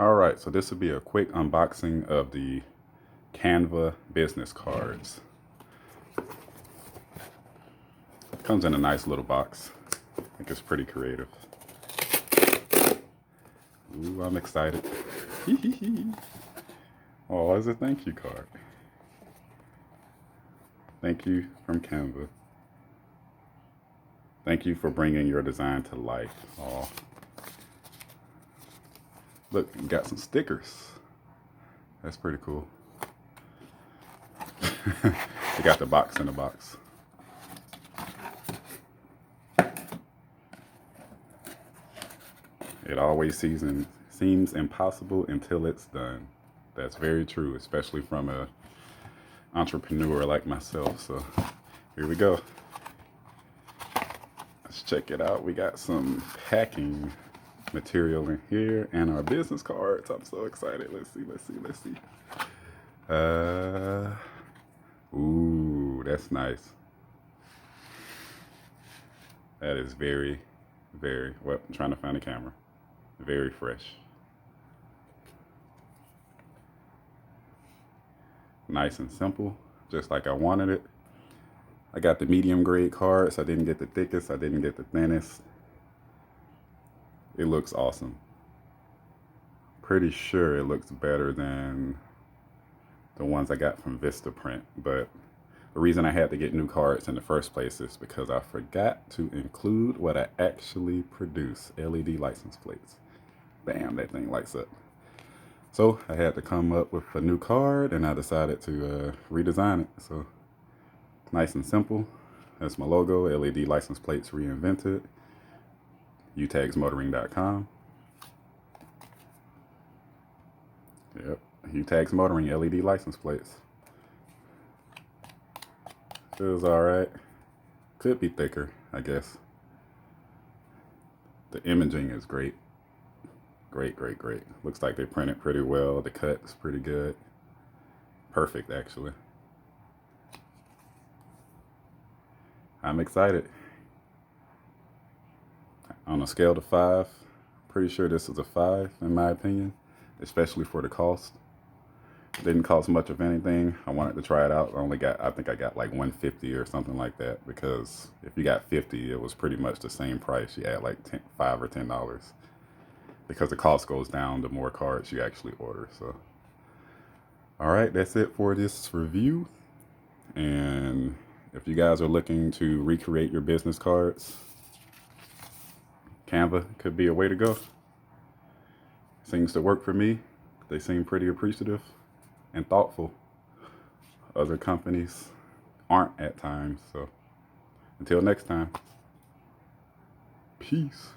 All right, so this will be a quick unboxing of the CANVA business cards. Comes in a nice little box. I think it's pretty creative. Ooh, I'm excited. Oh, it's a thank you card. Thank you from CANVA. Thank you for bringing your design to life. Oh, look, we got some stickers. That's pretty cool. We got the box in the box. It always seems impossible until it's done. That's very true, especially from a entrepreneur like myself. So here we go. Let's check it out. We got some packing material in here and our business cards. I'm so excited. Let's see. Ooh, that's nice. That is very, well, I'm trying to find the camera. Very fresh. Nice and simple, just like I wanted it. I got the medium grade cards. I didn't get the thickest. I didn't get the thinnest. It looks awesome. Pretty sure it looks better than the ones I got from Vistaprint, but the reason I had to get new cards in the first place is because I forgot to include what I actually produce, LED license plates. Bam, that thing lights up. So I had to come up with a new card and I decided to redesign it. So nice and simple. That's my logo, LED license plates reinvented. utagsmotoring.com. Yep, Utags Motoring LED license plates. Feels alright. Could be thicker, I guess. The imaging is great. Great. Looks like they printed pretty well. The cut is pretty good. Perfect, actually. I'm excited. On a scale to 5, pretty sure this is a 5 in my opinion, especially for the cost. It didn't cost much of anything. I wanted to try it out. I think I got like 150 or something like that, because if you got 50, it was pretty much the same price. You add like $5 or $10, because the cost goes down the more cards you actually order. So, all right, that's it for this review. And if you guys are looking to recreate your business cards, CANVA could be a way to go. Seems to work for me. They seem pretty appreciative and thoughtful. Other companies aren't at times. So until next time, peace.